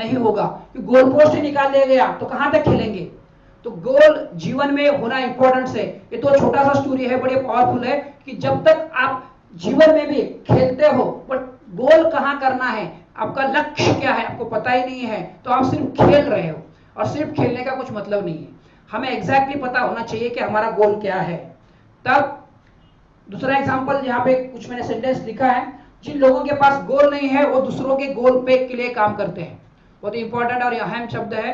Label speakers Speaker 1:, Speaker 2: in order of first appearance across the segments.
Speaker 1: नहीं होगा, कि गोल पोस्ट ही निकाल दिया गया तो कहां तक खेलेंगे। तो गोल जीवन में होना इंपॉर्टेंट है। ये तो छोटा सा स्टोरी है, बड़ी पावरफुल है, कि जब तक आप जीवन में भी खेलते हो बट गोल कहां करना है, आपका लक्ष्य क्या है आपको पता ही नहीं है, तो आप सिर्फ खेल रहे हो, और सिर्फ खेलने का कुछ मतलब नहीं है। हमें एग्जैक्टली पता होना चाहिए कि हमारा गोल क्या है। तब दूसरा एग्जांपल यहाँ पे कुछ मैंने सेंटेंस लिखा है, जिन लोगों के पास गोल नहीं है वो दूसरों के गोल पे के लिए काम करते हैं। बहुत इंपॉर्टेंट और अहम शब्द है।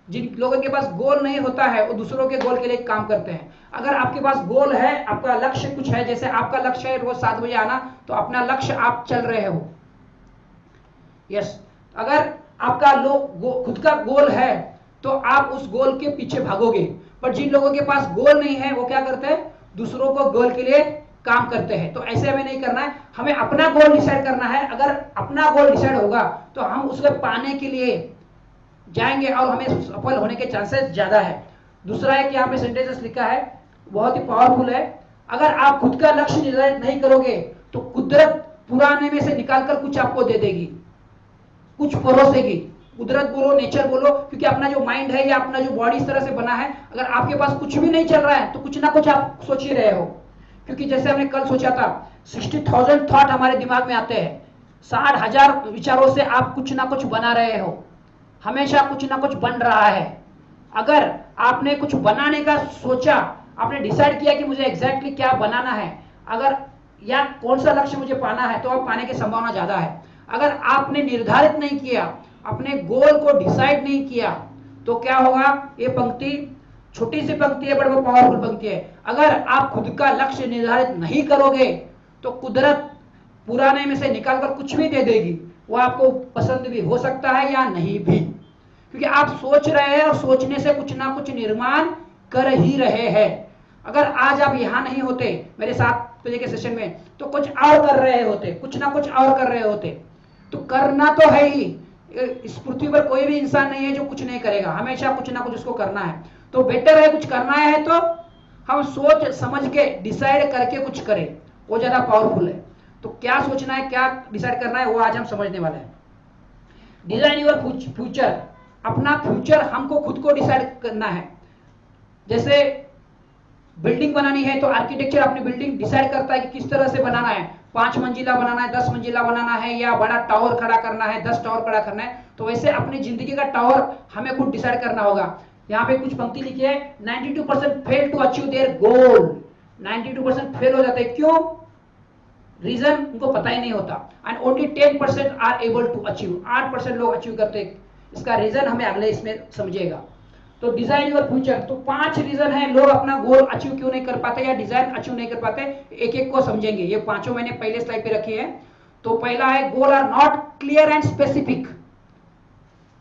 Speaker 1: जिन लोगों के पास गोल नहीं होता है वो दूसरों के गोल के लिए काम करते हैं। अगर आपके पास गोल है, आपका लक्ष्य कुछ है, जैसे आपका लक्ष्य है रोज 7 बजे आना, तो अपना लक्ष्य आप चल रहे हो। यस, अगर आपका खुद का गोल है तो आप उस गोल के पीछे भागोगे। पर जिन लोगों के पास गोल नहीं है वो क्या करते हैं, दूसरों को गोल के लिए काम करते हैं। तो ऐसे हमें नहीं करना है, हमें अपना गोल डिसाइड करना है। अगर अपना गोल डिसाइड होगा तो हम उसको पाने के लिए जाएंगे और हमें सफल होने के चांसेस ज्यादा है। दूसरा एक यहाँ पे सेंटेंस लिखा है, बहुत ही पावरफुल है। अगर आप खुद का लक्ष्य निर्धारित नहीं करोगे तो कुदरत पुराने में से निकालकर कुछ आपको दे देगी, कुछ परोसेगी। कुदरत बोलो, नेचर बोलो, क्योंकि अपना जो माइंड है या अपना जो बॉडी इस तरह से बना है, अगर आपके पास कुछ भी नहीं चल रहा है तो कुछ ना कुछ आप सोच ही रहे हो। क्योंकि जैसे हमने कल सोचा था, 60,000 थॉट हमारे दिमाग में आते हैं। 60,000 विचारों से आप कुछ ना कुछ बना रहे हो, हमेशा कुछ ना कुछ बन रहा है। अगर आपने कुछ बनाने का सोचा, आपने डिसाइड किया कि मुझे एग्जैक्टली क्या बनाना है, अगर या कौन सा लक्ष्य मुझे पाना है, तो आप पाने की संभावना ज्यादा है। अगर आपने निर्धारित नहीं किया, अपने गोल को डिसाइड नहीं किया, तो क्या होगा। ये पंक्ति छोटी सी पंक्ति है बट वो पावरफुल पंक्ति है। अगर आप खुद का लक्ष्य निर्धारित नहीं करोगे तो कुदरत पुराने में से निकालकर कुछ भी दे देगी। वो आपको पसंद भी हो सकता है या नहीं भी, क्योंकि आप सोच रहे हैं और सोचने से कुछ ना कुछ निर्माण कर ही रहे हैं। अगर आज आप यहां नहीं होते मेरे 7 बजे के सेशन में, तो कुछ और कर रहे होते, कुछ ना कुछ और कर रहे होते। तो करना तो है ही, इस पृथ्वी पर कोई भी इंसान नहीं है जो कुछ नहीं करेगा, हमेशा कुछ ना कुछ उसको करना है। तो बेटर है कुछ करना है तो हम सोच समझ के डिसाइड करके कुछ करें, वो ज्यादा पावरफुल है। तो क्या सोचना है, क्या डिसाइड करना है, वो आज हम समझने वाले हैं। डिजाइन योर फ्यूचर, अपना फ्यूचर हमको खुद को डिसाइड करना है। जैसे बिल्डिंग बनानी है तो आर्किटेक्चर अपनी बिल्डिंग डिसाइड करता है कि किस तरह से बनाना है, 5 मंजिला बनाना है, 10 मंजिला बनाना है, या बड़ा टावर खड़ा करना है, 10 टावर खड़ा करना है। तो वैसे अपनी जिंदगी का टावर हमें खुद डिसाइड करना होगा। यहाँ पे कुछ पंक्ति लिखी है, 92% fail to achieve their goal. 92% fail हो जाते हैं, क्यों? रीजन उनको पता ही नहीं होता। And only 10% are able to achieve, 8% लोग अचीव करते हैं। इसका रीजन हमें अगले इसमें समझिएगा। तो डिजाइन योर फ्यूचर, तो 5 रीजन है लोग अपना गोल अचीव क्यों नहीं कर पाते या डिजाइन अचीव नहीं कर पाते। एक एक को समझेंगे, ये पांचों मैंने पहले स्लाइड पे रखी है। तो पहला है, goal are not clear and specific.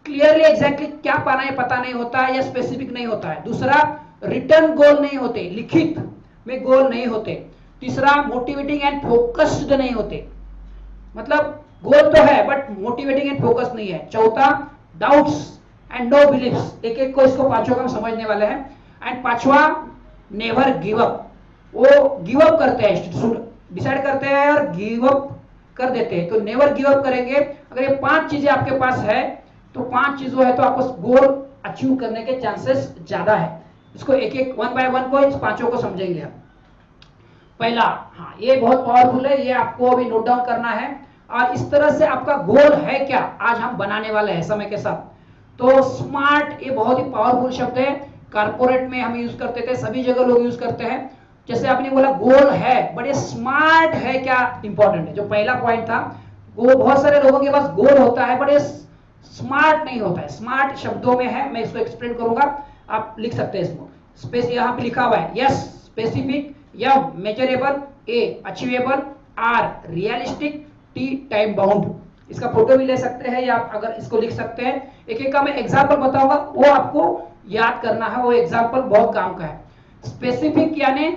Speaker 1: Clearly exactly क्या पाना है पता नहीं होता है या स्पेसिफिक नहीं होता है। दूसरा, रिटर्न गोल नहीं होते, लिखित में गोल नहीं होते। तीसरा, मोटिवेटिंग एंड फोकस्ड नहीं होते, मतलब गोल तो है बट मोटिवेटिंग एंड फोकस नहीं है। चौथा, डाउट्स एंड नो बिलीव्स। एक एक को इसको पांचों का समझने वाले हैं। एंड पांचवा, नेवर गिव अप, वो गिव अप करते हैं, डिसाइड करते हैं और गिव अप कर देते हैं। तो नेवर गिव अप करेंगे। अगर ये 5 चीजें आपके पास है तो 5 चीजों है तो आपको गोल अचीव करने के चांसेस ज्यादा है। इसको एक एक 1 बाय 1 को इस पांचों को समझेंगे हम। पहला, हाँ ये बहुत पावरफुल है, ये आपको अभी नोट डाउन करना है। और इस तरह से आपका गोल है क्या, आज हम बनाने वाले हैं समय के साथ। तो स्मार्ट, ये बहुत ही पावरफुल शब्द है। कारपोरेट में हम यूज करते थे, सभी जगह लोग यूज करते हैं। जैसे आपने बोला गोल है, बड़े स्मार्ट है क्या इंपॉर्टेंट है। जो पहला पॉइंट था, वो बहुत सारे लोगों के पास गोल होता है बड़े स्मार्ट नहीं होता है। स्मार्ट शब्दों में है, मैं इसको एक्सप्लेन करूंगा, आप लिख सकते हैं इसको। स्पेस यहाँ पे लिखा हुआ है, यस स्पेसिफिक, या measurable, A achievable, R realistic, T time bound. इसका फोटो भी ले सकते हैं या आप अगर इसको लिख सकते हैं। एक एक का मैं एग्जांपल बताऊंगा, वो आपको याद करना है, वो एग्जांपल बहुत काम का है। स्पेसिफिक यानी,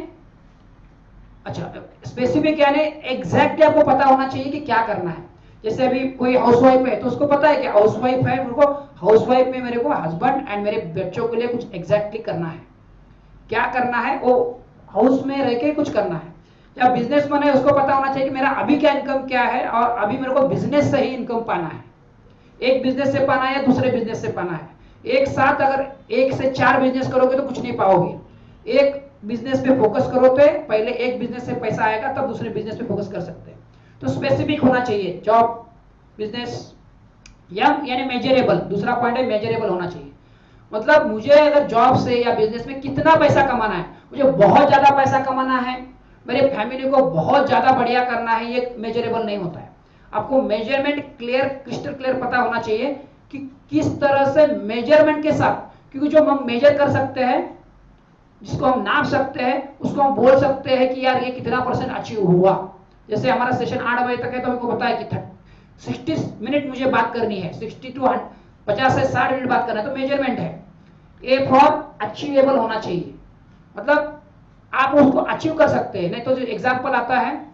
Speaker 1: अच्छा स्पेसिफिक यानी एग्जैक्टली आपको पता होना चाहिए कि क्या करना है। जैसे अभी कोई हाउसवाइफ है तो उसको पता है कि हाउसवाइफ है, मेरे को हाउसवाइफ में मेरे को हस्बैंड एंड मेरे बच्चों के लिए कुछ एग्जैक्टली करना है। क्या करना है, वो हाउस में रह के कुछ करना है। या बिजनेसमैन है, उसको पता होना चाहिए कि मेरा अभी क्या इनकम क्या है और अभी मेरे को बिजनेस से ही इनकम पाना है। एक बिजनेस से पाना है या दूसरे बिजनेस से पाना है। एक साथ अगर 1 से 4 बिजनेस करोगे तो कुछ नहीं पाओगे। एक बिजनेस पे फोकस करो तो पहले एक बिजनेस से पैसा आएगा तब दूसरे बिजनेस पे फोकस कर सकते हैं। तो स्पेसिफिक होना चाहिए जॉब, बिजनेस, यानी मेजरेबल। दूसरा पॉइंट है मेजरेबल होना चाहिए। मतलब मुझे अगर जॉब से या बिजनेस में कितना पैसा कमाना है, मुझे बहुत ज्यादा पैसा कमाना है, मेरे फैमिली को बहुत ज्यादा बढ़िया करना है, ये मेजरेबल नहीं होता है। आपको मेजरमेंट क्लियर, क्रिस्टल क्लियर पता होना चाहिए कि किस तरह से मेजरमेंट के साथ, क्योंकि जो हम मेजर कर सकते हैं, जिसको हम नाप सकते हैं, उसको हम बोल सकते हैं कि यार ये कितना % अचीव हुआ। जैसे हमारा सेशन 8 बजे तक है तो हमको पता है कि 60 मिनट मुझे बात करनी है, 60 to 50 से 60 मिनट बात करना है, तो मेजरमेंट है। ए फॉर अचीवेबल होना चाहिए, मतलब आप उसको अचीव कर सकते हैं। नहीं तो जो एग्जाम्पल आता है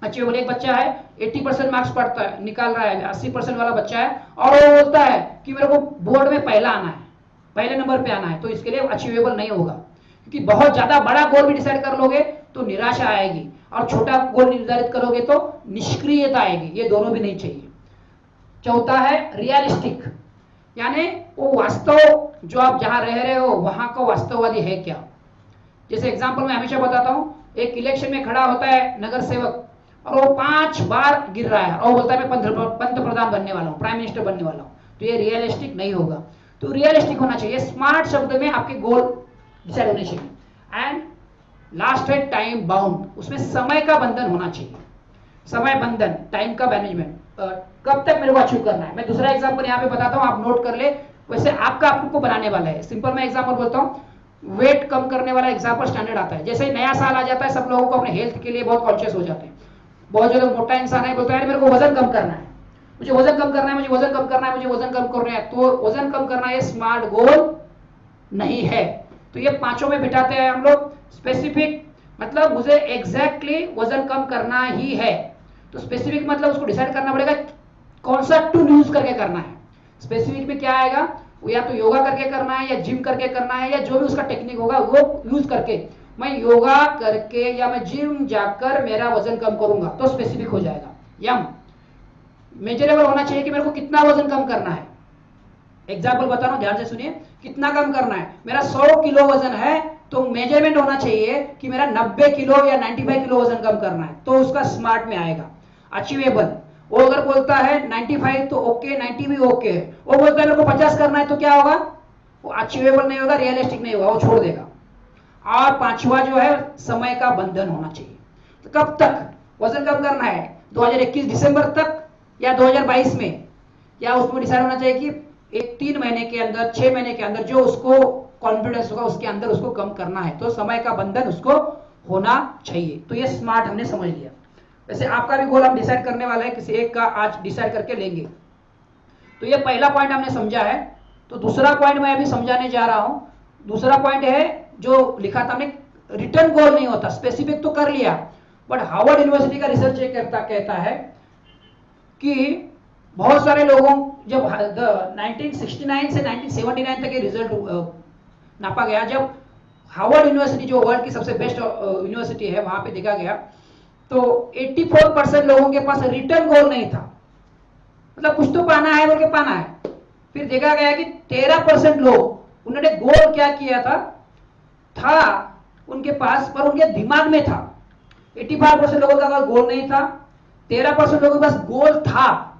Speaker 1: अचीवेबल, एक बच्चा है 80% मार्क्स पढ़ता है, निकाल रहा है, 80% वाला बच्चा है, और वो बोलता है कि मेरे को बोर्ड में पहला आना है, पहले नंबर पे आना है, तो इसके लिए अचीवेबल नहीं होगा। क्योंकि बहुत ज्यादा बड़ा गोल भी डिसाइड कर लोगे तो निराशा आएगी, और छोटा गोल निर्धारित करोगे तो निष्क्रियता आएगी, ये दोनों भी नहीं चाहिए। चौथा है रियलिस्टिक, यानी वो वास्तव, जो आप जहां रह रहे हो वहां का वास्तववादी है क्या। जैसे एग्जांपल मैं हमेशा बताता हूं, एक इलेक्शन में खड़ा होता है नगर सेवक, और वो 5 बार गिर रहा है और बोलता है मैं पंत प्रधान बनने वाला हूं, प्राइम मिनिस्टर बनने वाला हूं, तो ये रियलिस्टिक नहीं होगा। तो रियलिस्टिक होना चाहिए, स्मार्ट शब्द में आपके गोल डिसाइड होने चाहिए। एंड लास्ट है टाइम बाउंड, उसमें समय का बंधन होना चाहिए। समय बंधन, टाइम का मैनेजमेंट, कब तक मेरे को अचीव करना है। मैं दूसरा एग्जांपल यहाँ पे बताता हूँ, आप नोट कर ले, वैसे आपका आपको बनाने वाला है। सिंपल मैं एग्जांपल बोलता हूँ, वेट कम करने वाला एग्जांपल स्टैंडर्ड आता है। जैसे नया साल आ जाता है, सब लोगों को अपने हेल्थ के लिए बहुत कॉन्शियस हो जाते हैं। बहुत ज्यादा मोटा इंसान है, बोलता है मेरे को वजन कम करना है, मुझे वजन कम करना है, मुझे वजन कम करना है, मुझे वजन कम करना है। तो वजन कम करना ये स्मार्ट गोल नहीं है। तो ये पांचों में बिठाते हैं हम लोग। स्पेसिफिक मतलब मुझे एग्जैक्टली वजन कम करना ही है, तो स्पेसिफिक मतलब उसको डिसाइड करना पड़ेगा कौन सा टूल यूज करके करना है। स्पेसिफिक में क्या आएगा, वो या तो योगा करके करना है, या जिम करके करना है, या जो भी उसका टेक्निक होगा वो यूज करके, मैं योगा करके या मैं जिम जाकर मेरा वजन कम करूंगा, तो स्पेसिफिक हो जाएगा। यम मेजरेबल होना चाहिए कि मेरे को कितना वजन कम करना है। एग्जाम्पल बता रहा हूं, ध्यान से सुनिए, कितना कम करना है। मेरा 100 किलो वजन है, तो मेजरमेंट होना चाहिए कि मेरा 90 किलो या 95 किलो वजन कम करना है, तो उसका स्मार्ट में आएगा। अचीवेबल, वो अगर बोलता है 95 तो ओके, 90 भी ओके है, वो बोलता है मेरे को 50 करना है, तो क्या होगा, वो अचीवेबल नहीं होगा, रियलिस्टिक नहीं होगा, वो छोड़ देगा। और पांचवा जो है समय का बंधन होना चाहिए। तो कब तक वजन कम करना है, 2021 दिसंबर तक या 2022 में, या उसमें डिसाइड होना चाहिए कि एक 3 महीने के अंदर, 6 महीने के अंदर, जो उसको कॉन्फिडेंस होगा उसके अंदर उसको कम करना है, तो समय का बंधन उसको होना चाहिए। तो ये स्मार्ट हमने समझ लिया। वैसे आपका भी गोल हम डिसाइड करने वाला है, किसी एक का आज डिसाइड करके लेंगे। तो ये पहला पॉइंट हमने समझा है। तो दूसरा पॉइंट मैं अभी समझाने जा रहा हूं। दूसरा पॉइंट है जो लिखा था हमने, रिटर्न गोल नहीं होता, स्पेसिफिक तो कर लिया, बट हार्वर्ड यूनिवर्सिटी का रिसर्च ये कहता है कि बहुत सारे लोगों, जब 1969 से 1979 तक ये रिजल्ट नापा गया, जब हार्वर्ड यूनिवर्सिटी जो वर्ल्ड की सबसे बेस्ट यूनिवर्सिटी है वहां पे देखा गया, तो 84% लोगों के पास रिटर्न गोल नहीं था, मतलब कुछ तो पाना है बोल के पाना है। फिर देखा गया कि 13% लोग, उन्होंने गोल क्या किया था उनके पास, पर उनके दिमाग में था। 85% लोगों का गोल नहीं था, 13% लोगों के पास गोल था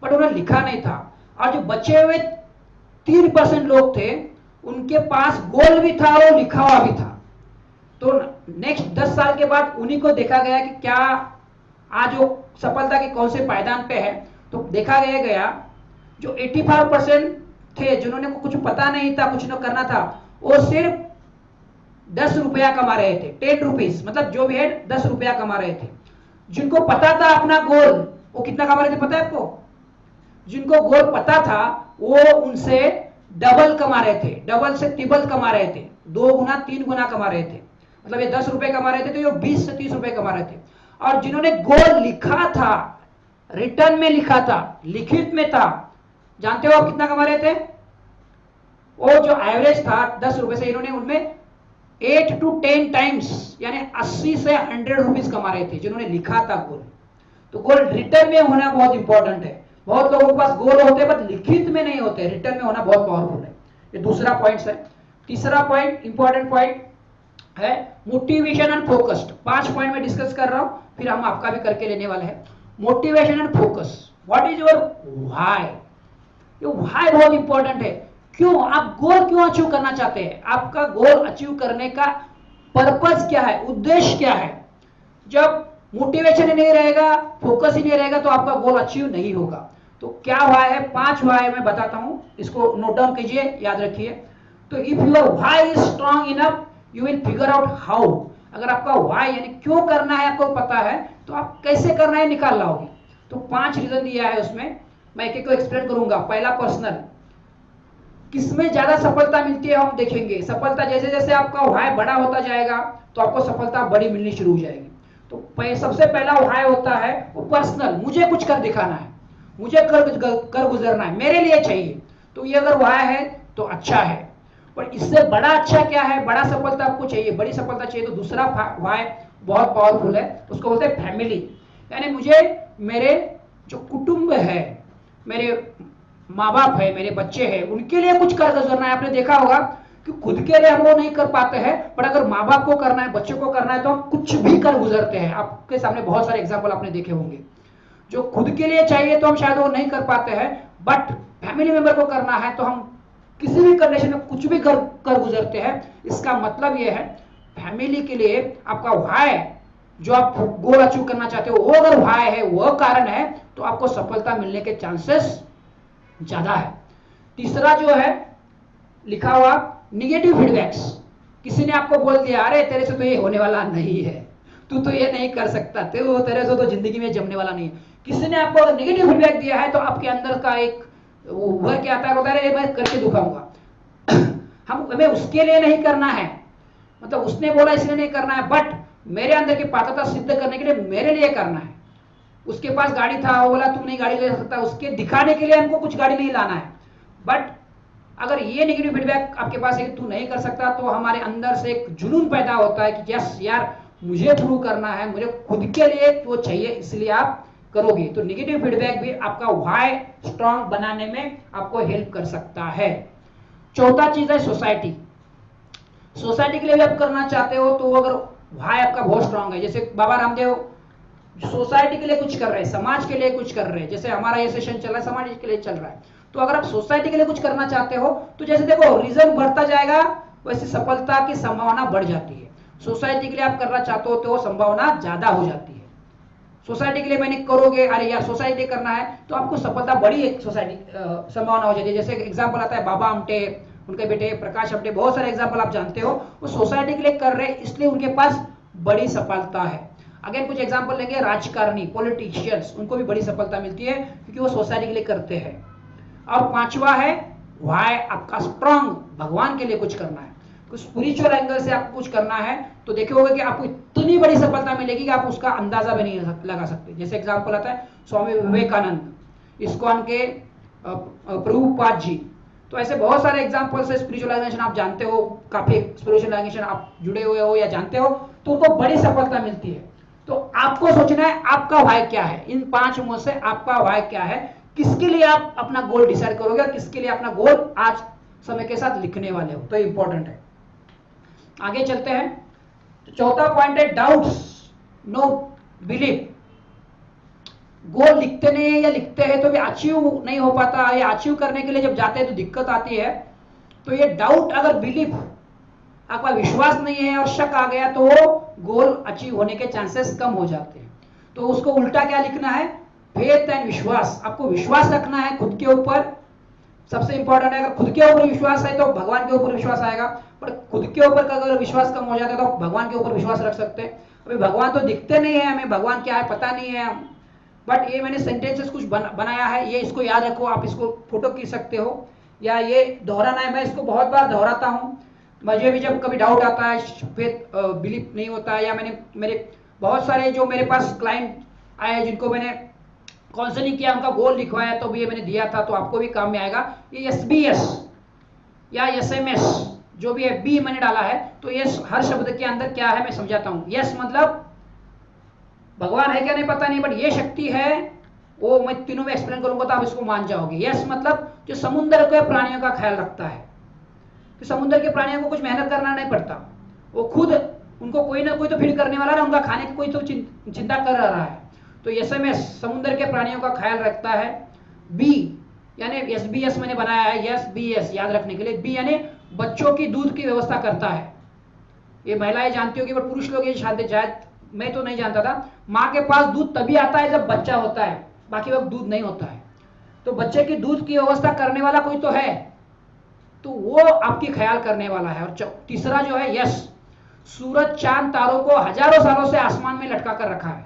Speaker 1: बट उन्हें लिखा नहीं था, और जो बचे हुए 3% लोग थे उनके पास गोल भी था और लिखा हुआ भी था। तो नेक्स्ट 10 साल के बाद उन्हीं को देखा गया कि क्या आज वो सफलता के कौन से पायदान पे है। तो देखा गया जो 85% थे जिन्होंने को कुछ पता नहीं था, कुछ न करना था, वो सिर्फ 10 रुपया कमा रहे थे, 10 रुपीज, मतलब जो भी है 10 रुपया कमा रहे थे। जिनको पता था अपना गोल, वो कितना कमा रहे थे पता है आपको? जिनको गोल पता था वो उनसे डबल कमा रहे थे, डबल से ट्रिपल कमा रहे थे, 2 गुना 3 गुना कमा रहे थे। मतलब ये 10 रुपए कमा रहे थे तो ये 20 से 30 रुपए कमा रहे थे। और जिन्होंने गोल लिखा था, रिटर्न में लिखा था, लिखित में था, जानते हो आप कितना कमा रहे थे? वो जो एवरेज था 10 रुपए से, इन्होंने उनमें 8 to 10 टाइम्स यानी 80 से 100 रुपीज कमा रहे थे जिन्होंने लिखा था गोल। तो गोल रिटर्न में होना बहुत इंपॉर्टेंट है। बहुत लोगों के पास गोल होते हैं बट लिखित में नहीं होते, रिटर्न में होना बहुत पावरफुल है। ये दूसरा पॉइंट है। तीसरा पॉइंट, इंपॉर्टेंट पॉइंट है मोटिवेशन एंड फोकस्ड। 5 पॉइंट में डिस्कस कर रहा हूं, फिर हम आपका भी करके लेने वाले हैं। Motivation and focus, what is your why. ये व्हाई बहुत इंपॉर्टेंट है। क्यों आप गोल क्यों अचीव करना चाहते हैं, आपका गोल अचीव करने का पर्पस क्या है, उद्देश्य क्या है। जब मोटिवेशन ही नहीं रहेगा, फोकस ही नहीं रहेगा, तो आपका गोल अचीव नहीं होगा। तो क्या व्हाई है, 5 व्हाई मैं बताता हूं, इसको नोट डाउन कीजिए, याद रखिए। तो if your why is strong enough, you will figure out how. अगर आपका व्हाई यानी क्यों करना है आपको पता है, तो आप कैसे करना है निकाल लाओगे। तो 5 रीजन दिया है उसमें, मैं एक एक को एक्सप्लेन करूंगा। पहला, पर्सनल, किसमें ज्यादा सफलता मिलती है हम देखेंगे। सफलता जैसे जैसे आपका व्हाई बड़ा होता जाएगा तो आपको सफलता बड़ी मिलनी शुरू हो जाएगी। तो सबसे पहला व्हाई होता है वो पर्सनल, मुझे कुछ कर दिखाना है, मुझे कर गुजरना है, मेरे लिए चाहिए। तो ये अगर व्हाई है तो अच्छा है। पर इससे बड़ा अच्छा क्या है, बड़ा सफलता आपको चाहिए, बड़ी सफलता चाहिए, तो दूसरा व्हाई बहुत पावरफुल है, उसको बोलते हैं फैमिली। यानी मुझे मेरे जो कुटुंब है, मेरे माँ बाप है, मेरे बच्चे हैं, उनके लिए कुछ कर गुजरना है। आपने देखा होगा कि खुद के लिए हम वो नहीं कर पाते हैं, पर अगर माँ बाप को करना है, बच्चों को करना है, तो हम कुछ भी कर गुजरते हैं। आपके सामने बहुत सारे एग्जाम्पल आपने देखे होंगे। जो खुद के लिए चाहिए तो हम शायद वो नहीं कर पाते हैं, बट फैमिली मेंबर को करना है तो हम किसी भी कंडीशन में कुछ भी कर गुजरते हैं। इसका मतलब यह है फैमिली के लिए आपका व्हाई, जो आप गोल अचीव करना चाहते हो, वो अगर व्हाई है, वह कारण है, तो आपको सफलता मिलने के चांसेस ज्यादा है। तीसरा जो है लिखा हुआ निगेटिव फीडबैक्स। किसी ने आपको बोल दिया अरे तेरे से तो ये होने वाला नहीं है, तू तो ये नहीं कर सकता, तेरे से तो जिंदगी में जमने वाला नहीं है। किसी ने आपको अगर निगेटिव फीडबैक दिया है तो आपके अंदर का एक वो क्या आता है, होता है मैं करके दिखाऊंगा। हमें उसके लिए नहीं करना है, मतलब उसने बोला इसलिए नहीं करना है, बट मेरे अंदर की पात्रता सिद्ध करने के लिए मेरे लिए करना है। उसके पास गाड़ी था, वो बोला तुम नहीं गाड़ी ले सकता, उसके दिखाने के लिए हमको कुछ गाड़ी नहीं लाना है। बट अगर ये नेगेटिव फीडबैक आपके पास है कि तू नहीं कर सकता, तो हमारे अंदर से एक जुनून पैदा होता है कि यस यार मुझे प्रूव करना है, मुझे खुद के लिए वो चाहिए, इसलिए आप करोगे। तो नेगेटिव फीडबैक भी आपका व्हाई स्ट्रांग बनाने में आपको हेल्प कर सकता है। चौथा चीज है सोसाइटी। सोसाइटी के लिए भी आप करना चाहते हो तो अगर व्हाई आपका बहुत स्ट्रांग है, जैसे बाबा रामदेव सोसाइटी के लिए कुछ कर रहे हैं, समाज के लिए कुछ कर रहे हैं, जैसे हमारा ये सेशन चल रहा है समाज के लिए चल रहा है। तो अगर आप सोसाइटी के लिए कुछ करना चाहते हो तो जैसे देखो रिजन बढ़ता जाएगा वैसे सफलता की संभावना बढ़ जाती है। सोसाइटी के लिए आप करना चाहते हो तो संभावना ज्यादा हो जाती है। सोसाइटी के लिए मैंने करोगे, अरे यार सोसाइटी करना है, तो आपको सफलता बड़ी एक सोसाइटी संभावना हो जाती है। जैसे एग्जाम्पल आता है बाबा आमटे, उनके बेटे प्रकाश आमटे, बहुत सारे एग्जाम्पल आप जानते हो, वो सोसाइटी के लिए कर रहे हैं इसलिए उनके पास बड़ी सफलता है। अगेन कुछ एग्जाम्पल लेंगे, राजकारणी, पॉलिटिशियंस, उनको भी बड़ी सफलता मिलती है क्योंकि वो सोसाइटी के लिए करते हैं। और पांचवा है व्हाई आपका स्ट्रांग, भगवान के लिए कुछ करना है, कुछ स्पिरिचुअल एंगल से आपको कुछ करना है, तो देखोगे कि आपको इतनी बड़ी सफलता मिलेगी कि आप उसका अंदाजा भी नहीं लगा सकते। जैसे एग्जाम्पल आता है स्वामी विवेकानंद, इस्कॉन के प्रभुपाद जी, तो ऐसे बहुत सारे एग्जाम्पल्स है। स्पिरिचुअल ऑर्गेनाइजेशन आप जानते हो, काफी स्पिरिचुअल ऑर्गेनाइजेशन आप जुड़े हुए हो या जानते हो, तो उनको बड़ी सफलता मिलती है। तो आपको सोचना है आपका व्हाई क्या है, इन 5 में से आपका व्हाई क्या है, किसके लिए आप अपना गोल डिसाइड करोगे और किसके लिए अपना गोल आज समय के साथ लिखने वाले हो, तो इंपॉर्टेंट है। आगे चलते हैं। तो चौथा पॉइंट है डाउट्स नो बिलीफ। गोल लिखते नहीं या लिखते हैं तो भी अचीव नहीं हो पाता, या अचीव करने के लिए जब जाते हैं तो दिक्कत आती है। तो ये डाउट, अगर बिलीफ आपका विश्वास नहीं है और शक आ गया तो वो गोल अचीव होने के चांसेस कम हो जाते हैं। तो उसको उल्टा क्या लिखना है, फेथ एंड विश्वास। आपको विश्वास रखना है खुद के ऊपर, सबसे इंपॉर्टेंट है। अगर खुद के ऊपर विश्वास है तो भगवान के ऊपर विश्वास आएगा, पर खुद के ऊपर का अगर विश्वास कम हो जाता है तो भगवान के ऊपर विश्वास रख सकते हैं। अभी भगवान तो दिखते नहीं है हमें, भगवान क्या है पता नहीं है, बट ये मैंने सेंटेंसेस कुछ बनाया है, ये इसको याद रखो, आप इसको फोटो खींच सकते हो या ये दोहराना है। मैं इसको बहुत बार दोहराता हूँ, मुझे भी जब कभी डाउट आता है, फेथ बिलीफ नहीं होता है, या मैंने मेरे बहुत सारे जो मेरे पास क्लाइंट आए जिनको मैंने काउंसलिंग किया, उनका गोल लिखवाया, तो ये मैंने दिया था, तो आपको भी काम में आएगा। ये SBS या SMS जो भी है, बी मैंने डाला है, तो ये हर शब्द के अंदर क्या है मैं समझाता हूं। यस मतलब भगवान है क्या नहीं पता नहीं, बट ये शक्ति है वो मैं तीनों में एक्सप्लेन करूंगा तो आप इसको मान जाओगे। यस मतलब जो समुद्र के प्राणियों का ख्याल रखता है, कि समुद्र के प्राणियों को कुछ मेहनत करना नहीं पड़ता, वो खुद, उनको कोई ना कोई तो फीड करने वाला ना, उनका खाने की कोई तो चिंता कर रहा है। तो एसएमएस समुद्र के प्राणियों का ख्याल रखता है। बी यानी एसबीएस मैंने बनाया है, एसबीएस याद रखने के लिए। बी यानी बच्चों की दूध की व्यवस्था करता है। ये महिलाएं जानती होगी, पर पुरुष लोग ये जानते, शायद मैं तो नहीं जानता था। माँ के पास दूध तभी आता है जब बच्चा होता है, बाकी वक्त दूध नहीं होता है। तो बच्चे की दूध की व्यवस्था करने वाला कोई तो है, तो वो आपकी ख्याल करने वाला है। और तीसरा जो है यस, सूरज चांद तारों को हजारों सालों से आसमान में लटका कर रखा है।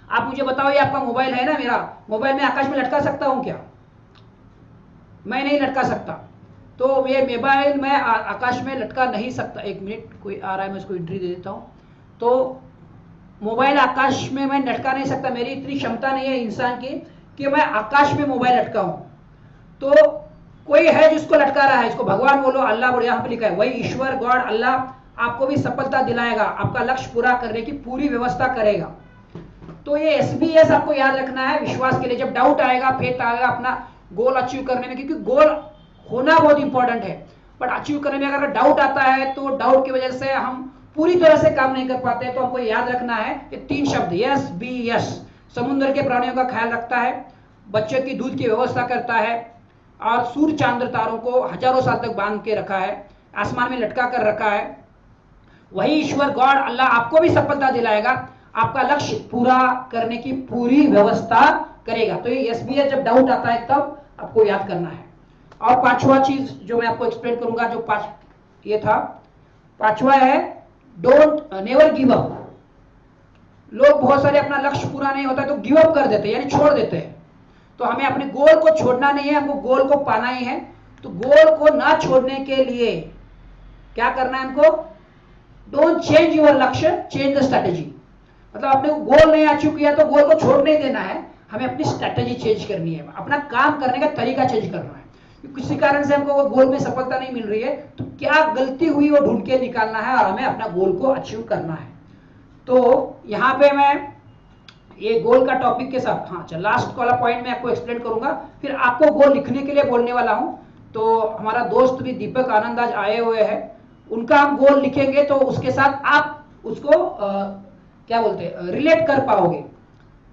Speaker 1: आप मुझे बताओ, ये आपका मोबाइल है ना, मेरा मोबाइल में आकाश में लटका सकता हूं क्या? मैं नहीं लटका सकता। तो ये मोबाइल मैं आकाश में लटका नहीं सकता। एक मिनट, कोई आ रहा है, मैं इसको एंट्री दे देता हूं। तो मोबाइल आकाश में मैं लटका नहीं सकता, मेरी इतनी क्षमता नहीं है इंसान की कि मैं आकाश में मोबाइल लटकाऊं। तो कोई है जिसको लटका रहा है, इसको भगवान बोलो, अल्लाह बोलो, यहां पर लिखा है वही ईश्वर गॉड अल्लाह आपको भी सफलता दिलाएगा, आपका लक्ष्य पूरा करने की पूरी व्यवस्था करेगा। तो ये एसबीएस आपको याद रखना है विश्वास के लिए। जब डाउट आएगा, फेथ आएगा अपना गोल अचीव करने में, क्योंकि गोल होना बहुत इंपॉर्टेंट है, बट अचीव करने में अगर डाउट आता है तो डाउट की वजह से हम पूरी तरह से काम नहीं कर पाते। तो हमको याद रखना है ये तीन शब्द, यस बी यस। समुद्र के प्राणियों का ख्याल रखता है, बच्चे की दूध की व्यवस्था करता है, और सूर्य चांद तारों को हजारों साल तक बांध के रखा है, आसमान में लटका कर रखा है। वही ईश्वर गॉड अल्लाह आपको भी सफलता दिलाएगा, आपका लक्ष्य पूरा करने की पूरी व्यवस्था करेगा। तो ये एसबीएस जब डाउट आता है तब आपको याद करना है। और पांचवा चीज जो मैं आपको एक्सप्लेन करूंगा, जो ये था पांचवा है डोंट नेवर गिव अप। लोग बहुत सारे अपना लक्ष्य पूरा नहीं होता तो गिव अप कर देते हैं, यानी छोड़ देते हैं। तो हमें अपने गोल को छोड़ना नहीं है, हमको गोल को पाना ही है। तो गोल को ना छोड़ने के लिए क्या करना है हमको? डोंट चेंज योर लक्ष्य, चेंज द स्ट्रेटेजी। मतलब आपने गोल नहीं अचीव किया तो गोल को छोड़ नहीं देना है, हमें अपनी स्ट्रेटेजी चेंज करनी है, अपना काम करने का तरीका चेंज करना है। किसी कारण से हमको वो गोल में सफलता नहीं मिल रही है तो क्या गलती हुई वो ढूंढ के निकालना है और हमें अपना गोल को अचीव करना है। तो यहां पे मैं ये गोल का टॉपिक के साथ, हाँ चल लास्ट वाला पॉइंट मैं आपको एक्सप्लेन करूंगा, फिर आपको गोल लिखने के लिए बोलने वाला हूं। तो हमारा दोस्त भी दीपक आनंद आज आए हुए हैं, उनका हम गोल लिखेंगे तो उसके साथ आप उसको क्या बोलते हैं रिलेट कर पाओगे।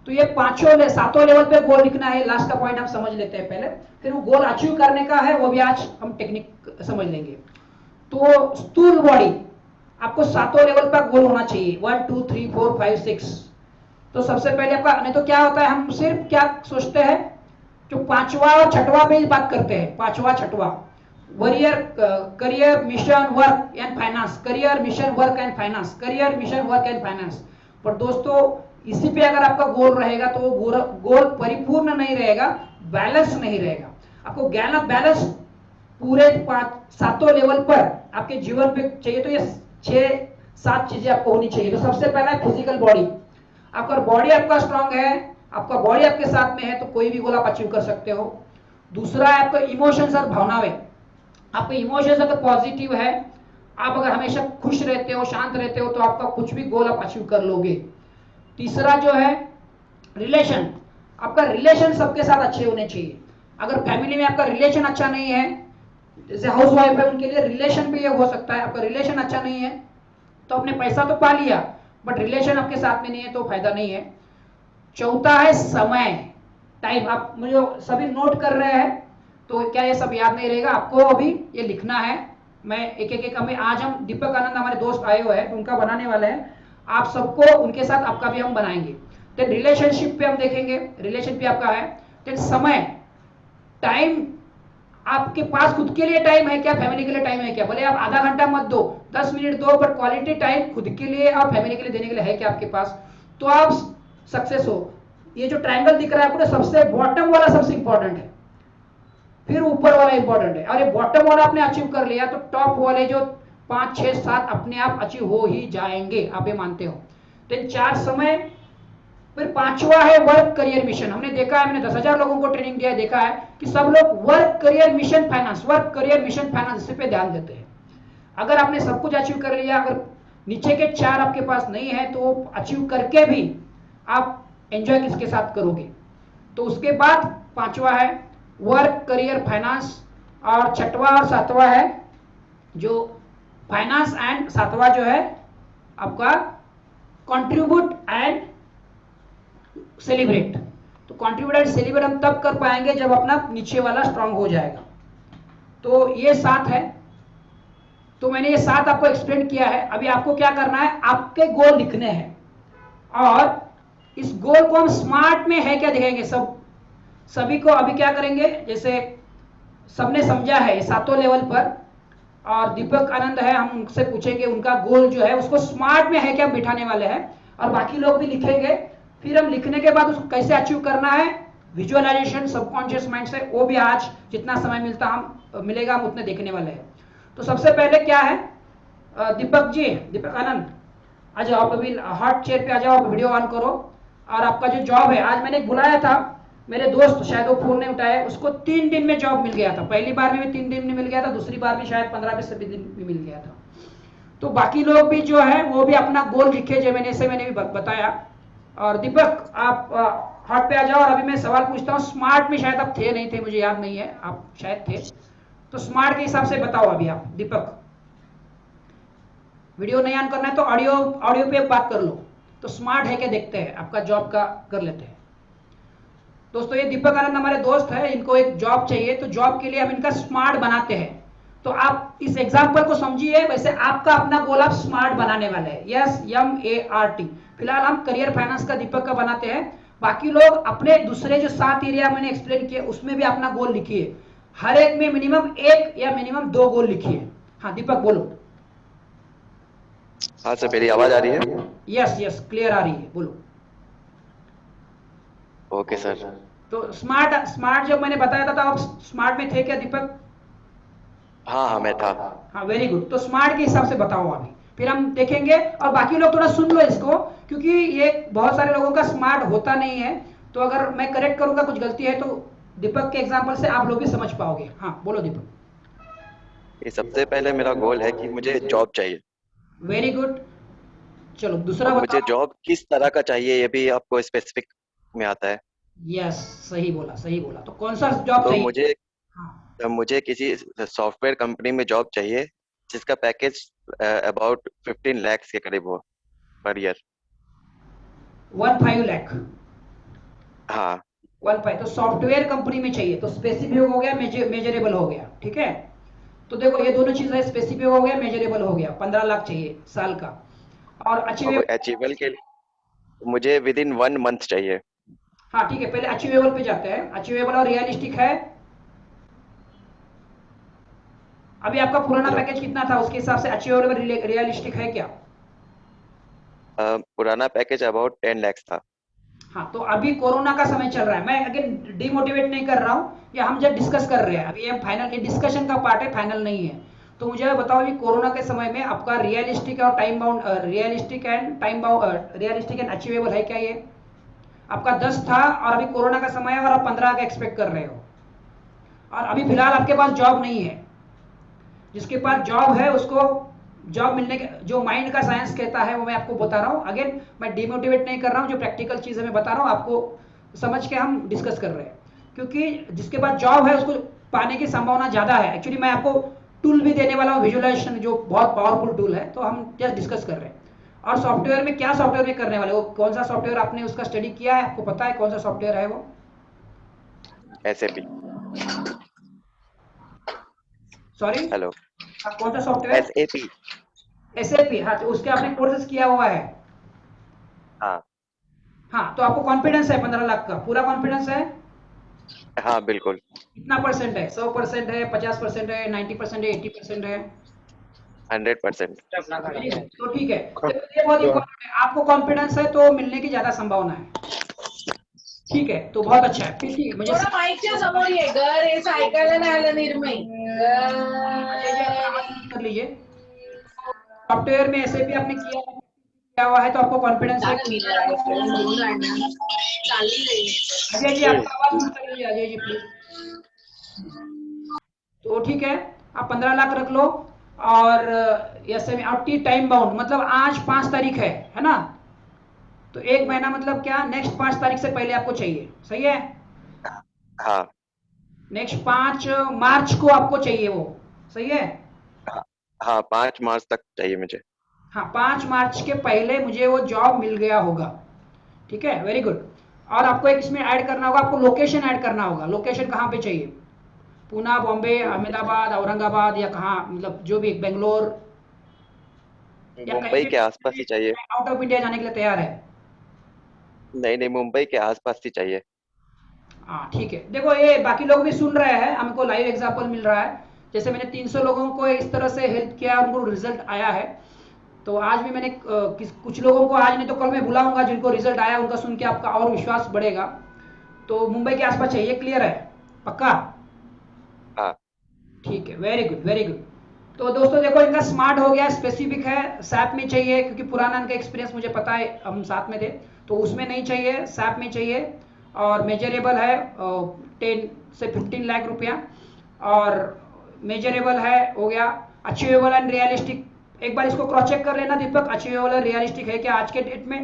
Speaker 1: तो ये सातों लेवल पे गोल लिखना है। लास्ट का पॉइंट हम समझ लेते हैं पहले, फिर वो गोल अचीव करने का है वो भी आज हम टेक्निक समझ लेंगे। तो स्थूल बॉडी आपको सातों लेवल पर गोल होना चाहिए, 1 2 3 4 5 6। तो सबसे पहले आपका, नहीं तो क्या होता है हम सिर्फ क्या सोचते हैं, जो पांचवा और छठवा पे ही बात करते हैं, पांचवा छठवा career mission work and finance, career mission work and finance, career mission work and finance. पर दोस्तों इसी पे अगर आपका गोल रहेगा तो वो गोल परिपूर्ण नहीं रहेगा, बैलेंस नहीं रहेगा। आपको ज्ञान ऑफ बैलेंस पूरे सातों लेवल पर आपके जीवन पे चाहिए। तो ये 6-7 चीजें आपको होनी चाहिए। तो सबसे पहला है फिजिकल बॉडी। आपका बॉडी आपका स्ट्रांग है, आपका बॉडी आपके साथ में है तो कोई भी गोल आप अचीव कर सकते हो। दूसरा है आपका इमोशंस और भावनाएं। आपके इमोशंस अगर पॉजिटिव है, आप अगर हमेशा खुश रहते हो, शांत रहते हो, तो आपका कुछ भी गोल आप अचीव कर लोगे। तीसरा जो है रिलेशन, आपका रिलेशन सबके साथ अच्छे होने चाहिए। अगर फैमिली में आपका रिलेशन अच्छा नहीं है, जैसे हाउस वाइफ है उनके लिए रिलेशन भी ये हो सकता है, आपका रिलेशन अच्छा नहीं है तो आपने पैसा तो पा लिया बट रिलेशन आपके साथ में नहीं है तो फायदा नहीं है। चौथा है समय, टाइम। आप मुझे सभी नोट कर रहे हैं तो क्या ये सब याद नहीं रहेगा, आपको अभी ये लिखना है। मैं एक एक हमें आज हम दीपक आनंद हमारे दोस्त आए हुए हैं तो उनका बनाने वाले हैं, आप सबको उनके साथ आपका भी हम बनाएंगे। तो रिलेशनशिप पे हम देखेंगे, रिलेशन पे आपका है। तो समय, टाइम, आपके पास खुद के लिए टाइम है क्या, फैमिली के लिए टाइम है क्या? भले आप आधा घंटा मत दो, 10 मिनट दो, बट क्वालिटी टाइम खुद के लिए और फैमिली के लिए देने के लिए है क्या आपके पास? तो आप सक्सेस हो। ये जो ट्रायंगल दिख रहा है आपको, सबसे बॉटम वाला सबसे इंपॉर्टेंट है, फिर ऊपर वाला इंपॉर्टेंट है। और ये बॉटम वाला आपने अचीव कर लिया तो टॉप वाले जो 5 6 7 अपने आप अचीव हो ही जाएंगे, आप ये मानते हो। तो 4 समय। फिर पांचवा है वर्क करियर मिशन। हमने देखा है, मैंने 10,000 लोगों को ट्रेनिंग दिया है, देखा है कि सब लोग work career mission finance, work career mission finance इस पे ध्यान देते हैं। अगर आपने सब कुछ अचीव कर लिया, अगर नीचे के 4 आपके पास नहीं है तो अचीव करके भी आप एंजॉय किसके साथ करोगे? तो उसके बाद पांचवा है वर्क करियर फाइनेंस, और छठवा और सातवां है जो फाइनेंस एंड सातवां जो है आपका कंट्रीब्यूट एंड सेलिब्रेट। तो कंट्रीब्यूट एंड सेलिब्रेट हम तब कर पाएंगे जब अपना नीचे वाला स्ट्रांग हो जाएगा। तो ये 7 है। तो मैंने ये 7 आपको एक्सप्लेन किया है। अभी आपको क्या करना है, आपके गोल लिखने हैं, और इस गोल को हम स्मार्ट में है क्या दिखाएंगे। सभी को अभी क्या करेंगे, जैसे सबने समझा है सातों लेवल पर, और दीपक आनंद है, हम उनसे पूछेंगे उनका गोल जो है उसको स्मार्ट में है क्या बिठाने वाले हैं, और बाकी लोग भी लिखेंगे। फिर हम लिखने के बाद उसको कैसे अचीव करना है, विजुअलाइजेशन सबकॉन्शियस माइंड से, वो भी आज जितना समय मिलेगा हम उतने देखने वाले हैं। तो सबसे पहले क्या है, दीपक जी, दीपक आनंद आ जाओ, आप अभी हॉट चेयर पे आ जाओ, वीडियो ऑन करो। और आपका जो जॉब है, आज मैंने बुलाया था मेरे दोस्त, शायद वो फोन नहीं उठाया, उसको 3 दिन में जॉब मिल गया था। पहली बार में भी 3 दिन में मिल गया था, दूसरी बार भी शायद 15-20 दिन में मिल गया था। तो बाकी लोग भी जो है वो भी अपना गोल लिखे, जो मैंने भी बताया। और दीपक आप हॉट पे आ जाओ, और अभी मैं सवाल पूछता हूँ। स्मार्ट में शायद आप थे नहीं थे, मुझे याद नहीं है, आप शायद थे। तो स्मार्ट के हिसाब से बताओ अभी आप दीपक। वीडियो नहीं ऑन करना है तो ऑडियो पे बात कर लो। तो स्मार्ट है क्या देखते हैं, आपका जॉब का कर लेते हैं। दोस्तों ये दीपक आनंद हमारे दोस्त है, इनको एक जॉब चाहिए, तो जॉब के लिए हम इनका स्मार्ट बनाते हैं। तो आप इस एग्जाम्पल को समझिए, वैसे आपका अपना गोल आप स्मार्ट बनाने वाले हैं। Yes, MART। फिलहाल हम करियर फाइनेंस का दीपक का बनाते हैं। बाकी लोग अपने दूसरे जो 7 एरिया मैंने एक्सप्लेन किए उसमें भी अपना गोल लिखिए। हर एक में मिनिमम 1 या मिनिमम 2 गोल लिखिए। हाँ दीपक बोलो।
Speaker 2: हाँ सर, मेरी आवाज आ रही है?
Speaker 1: यस यस, क्लियर आ रही है, बोलो।
Speaker 2: Okay sir.
Speaker 1: तो स्मार्ट जब मैंने बताया था तो आप स्मार्ट में थे क्या दीपक?
Speaker 2: हाँ हाँ, मैं था।
Speaker 1: हाँ वेरी गुड। तो स्मार्ट के हिसाब से बताओ अभी, फिर हम देखेंगे। और बाकी लोग थोड़ा सुन लो इसको, क्योंकि ये बहुत सारे लोगों का स्मार्ट होता नहीं है। तो अगर मैं करेक्ट करूंगा, कुछ गलती है, तो दीपक के एग्जाम्पल से आप लोग भी समझ पाओगे। हाँ बोलो दीपक।
Speaker 2: ये सबसे पहले मेरा गोल है कि मुझे जॉब चाहिए।
Speaker 1: Very good. चलो दूसरा
Speaker 2: और मुझे
Speaker 1: बताओ।
Speaker 2: जॉब किस तरह का चाहिए ये भी आपको स्पेसिफिक में आता है।
Speaker 1: यस, सही बोला सही बोला। तो कौन सा जॉब
Speaker 2: तो
Speaker 1: चाहिए?
Speaker 2: मुझे
Speaker 1: हाँ,
Speaker 2: मुझे किसी सॉफ्टवेयर कंपनी में जॉब चाहिए जिसका पैकेज अबाउट 15 lakhs के करीब हो पर ईयर।
Speaker 1: 1.5 लाख।
Speaker 2: हाँ।
Speaker 1: 1.5 तो सॉफ्टवेयर कंपनी में चाहिए, तो स्पेसिफिक हो गया, मेजरेबल हो गया, ठीक है। तो देखो ये दोनों चीजें, स्पेसिफिक हो गया, मेजरेबल हो गया। 15 लाख चाहिए साल का। और
Speaker 2: अब
Speaker 1: अचीवेबल।
Speaker 2: अचीवल के लिए मुझे विद इन 1 month चाहिए।
Speaker 1: हाँ ठीक है, पहले अचीवेबल पे जाते हैं। अचीवेबल और रियलिस्टिक है। अभी आपका पुराना
Speaker 2: हेलो।
Speaker 1: पैकेज कितना था, उसके हिसाब से अचीवेबल रियलिस्टिक है क्या?
Speaker 2: पुराना पैकेज अबाउट 10 lakhs था।
Speaker 1: हाँ, तो अभी कोरोना का समय चल रहा है, मैं अगेन डिमोटिवेट नहीं कर रहा हूँ, या हम जब डिस्कस कर रहे हैं अभी, ये फाइनल, ये डिस्कशन का पार्ट है, फाइनल नहीं है। तो मुझे बताओ अभी कोरोना के समय में आपका रियलिस्टिक और time bound, realistic and achievable है क्या ये? आपका 10 था और अभी कोरोना का समय है और आप 15 का एक्सपेक्ट कर रहे हो, और अभी फिलहाल आपके पास जॉब नहीं है। जिसके पास जॉब है उसको जॉब मिलने के, जो माइंड का साइंस कहता है वो मैं आपको बता रहा हूँ। अगेन मैं डिमोटिवेट नहीं कर रहा हूँ, जो प्रैक्टिकल चीज़ है मैं बता रहा हूँ आपको, समझ के हम डिस्कस कर रहे हैं। क्योंकि जिसके पास जॉब है उसको पाने की संभावना ज़्यादा है। एक्चुअली मैं आपको टूल भी देने वाला हूँ, विजुअलाइजेशन, जो बहुत पावरफुल टूल है, तो हम जस्ट डिस्कस कर रहे हैं। और सॉफ्टवेयर में क्या सॉफ्टवेयर में करने वाले, वो कौन सा सॉफ्टवेयर आपने उसका स्टडी किया है, आपको पता है कौन सा सॉफ्टवेयर है वो?
Speaker 2: SAP।
Speaker 1: Sorry,
Speaker 2: hello.
Speaker 1: कौन सा सॉफ्टवेयर?
Speaker 2: SAP।
Speaker 1: SAP। हाँ, तो उसके आपने कोर्सेज किया हुआ है?
Speaker 2: हाँ
Speaker 1: हाँ, तो आपको कॉन्फिडेंस है 15 लाख का, पूरा कॉन्फिडेंस है?
Speaker 2: हाँ बिल्कुल।
Speaker 1: कितना परसेंट है, 100% है, 50% है, 90% है, 80% है?
Speaker 2: 100%।
Speaker 1: Very good. तो ठीक है, देखो ये बहुत इंपॉर्टेंट है, आपको कॉन्फिडेंस है तो मिलने की ज्यादा संभावना है। ठीक है, तो बहुत अच्छा है। फिर ठीक है, मुझे
Speaker 3: थोडा माईकच्या समोर ये, घर हे ऐकायला नाही आलं निर्मय.
Speaker 1: अजय जी अपना आवाज बंद कर लीजिए। सॉफ्टवेयर में ऐसे भी आपने किया हुआ है, तो आपको कॉन्फिडेंस है। अजय जी आपका आवाज म्यूट कर लीजिए, अजय जी प्लीज। तो ठीक है, आप 15 लाख रख लो। और ऐसे में और टाइम बाउंड, मतलब आज 5 तारीख है ना? तो 1 महीना मतलब क्या, नेक्स्ट 5 तारीख से पहले आपको चाहिए, सही है?
Speaker 2: हाँ
Speaker 1: नेक्स्ट 5 मार्च को आपको चाहिए वो, सही है?
Speaker 2: हाँ हाँ, 5 मार्च तक चाहिए मुझे।
Speaker 1: हाँ, 5 मार्च के पहले मुझे वो जॉब मिल गया होगा। ठीक है, वेरी गुड। और आपको एक इसमें ऐड करना होगा, आपको लोकेशन ऐड करना होगा। लोकेशन कहाँ पे चाहिए? पूना, बॉम्बे, अहमदाबाद, औरंगाबाद, या कहाँ, मतलब जो भी, बेंगलोर, या कहीं
Speaker 2: मुंबई
Speaker 1: पे
Speaker 2: के आसपास ही चाहिए।
Speaker 1: आउट ऑफ इंडिया जाने के लिए तैयार है?
Speaker 2: नहीं नहीं, मुंबई के आसपास ही चाहिए।
Speaker 1: हाँ ठीक है, देखो ये बाकी लोग भी सुन रहे हैं, हमको लाइव एग्जांपल मिल रहा है। जैसे मैंने 300 लोगों को इस तरह से हेल्प किया, उनको रिजल्ट आया है। तो आज भी मैंने कुछ लोगों को, आज नहीं तो कल मैं बुलाऊंगा, जिनको रिजल्ट आया उनका सुन के आपका और विश्वास बढ़ेगा। तो मुंबई के आसपास चाहिए, क्लियर है? पक्का?
Speaker 2: हाँ
Speaker 1: ठीक है, वेरी गुड वेरी गुड। तो दोस्तों देखो, इनका स्मार्ट हो गया, स्पेसिफिक है, सैप में चाहिए, क्योंकि पुराना इनका एक्सपीरियंस मुझे पता है, हम साथ में थे। तो उसमें नहीं चाहिए, सैप में चाहिए। और मेजरेबल है 10 से 15 लाख रुपया। और मेजरेबल है, हो गया। अचीवेबल एंड रियलिस्टिक, एक बार इसको क्रॉस चेक कर लेना दीपक, अचीवेबल और रियलिस्टिक है क्या आज के डेट में?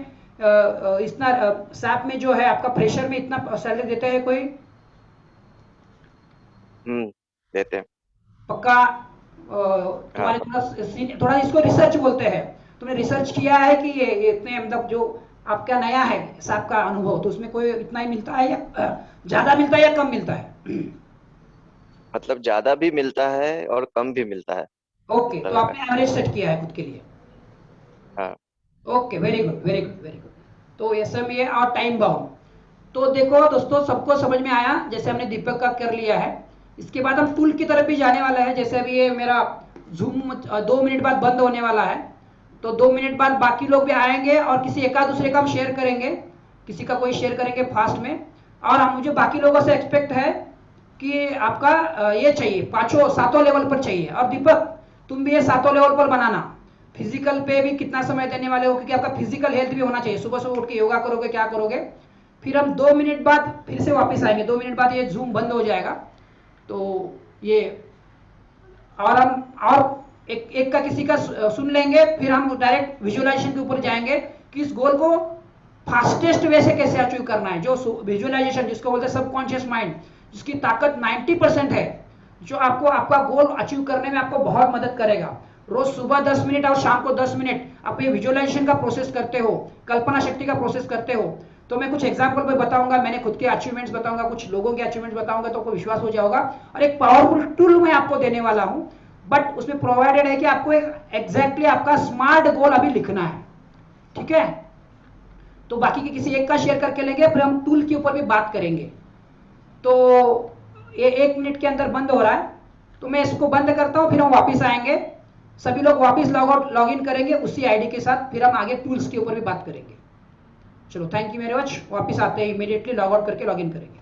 Speaker 1: इतना सैप में जो है आपका प्रेशर में इतना सैलरी देते हैं कोई?
Speaker 2: देते हैं।
Speaker 1: पक्का?
Speaker 2: हाँ
Speaker 1: तुम्हारे थोड़ा इसको रिसर्च बोलते हैं। तुमने रिसर्च किया है कि ये इतने, मतलब जो आपका नया है साहब का अनुभव, तो उसमें कोई इतना ही मिलता है, या ज्यादा मिलता है, या कम मिलता है?
Speaker 2: मतलब ज्यादा भी मिलता है और कम भी मिलता है,
Speaker 1: ओके, तो
Speaker 2: मतलब है।
Speaker 1: आपने एवरेज सेट किया है खुद के लिए।
Speaker 2: हाँ
Speaker 1: okay, very good very good very good. तो ये सब, ये और टाइम बाउंड। तो देखो दोस्तों, सबको समझ में आया, जैसे हमने दीपक का कर लिया है। इसके बाद हम टूल की तरफ भी जाने वाला है। जैसे अभी ये मेरा जूम 2 मिनट बाद बंद होने वाला है, तो 2 मिनट बाद बाकी लोग भी आएंगे, और किसी एका दूसरे का हम शेयर करेंगे, किसी का कोई शेयर करेंगे फास्ट में। और हम, मुझे बाकी लोगों से एक्सपेक्ट है कि आपका ये चाहिए, पांचों सातों लेवल पर चाहिए। और दीपक, तुम भी ये सातों लेवल पर बनाना। फिजिकल पे भी कितना समय देने वाले हो, क्योंकि आपका फिजिकल हेल्थ भी होना चाहिए। सुबह सुबह उठ के योगा करोगे, क्या करोगे? फिर हम 2 मिनट बाद फिर से वापस आएंगे, 2 मिनट बाद ये जूम बंद हो जाएगा। तो ये, और हम, और एक एक का किसी का सुन लेंगे, फिर हम डायरेक्ट विजुअलाइजेशन के ऊपर जाएंगे कि इस गोल को फास्टेस्ट वे से कैसे अचीव करना है। जो विजुअलाइजेशन, जिसको बोलते हैं सबकॉन्शियस माइंड, जिसकी ताकत 90% है, जो आपको आपका गोल अचीव करने में आपको बहुत मदद करेगा। रोज सुबह 10 मिनट और शाम को 10 मिनट आप ये विजुअलाइजेशन का प्रोसेस करते हो, कल्पना शक्ति का प्रोसेस करते हो, तो मैं कुछ एग्जांपल पे बताऊंगा, मैंने खुद के अचीवमेंट्स बताऊंगा, कुछ लोगों के अचीवमेंट्स बताऊंगा, तो आपको विश्वास हो जाएगा। और एक पावरफुल टूल मैं आपको देने वाला हूं, बट उसमें प्रोवाइडेड है कि आपको एक एग्जैक्टली आपका स्मार्ट गोल अभी लिखना है। ठीक है? तो बाकी के किसी एक का शेयर करके लेंगे, फिर हम टूल के ऊपर भी बात करेंगे। तो ये 1 मिनट के अंदर बंद हो रहा है, तो मैं इसको बंद करता हूं, फिर हम वापस आएंगे। सभी लोग वापस लॉग इन करेंगे उसी आईडी के साथ, फिर हम आगे टूल्स के ऊपर भी बात करेंगे। चलो, थैंक यू वेरी मच। वापस आते हैं, इमीडिएटली लॉग आउट करके लॉग इन करेंगे।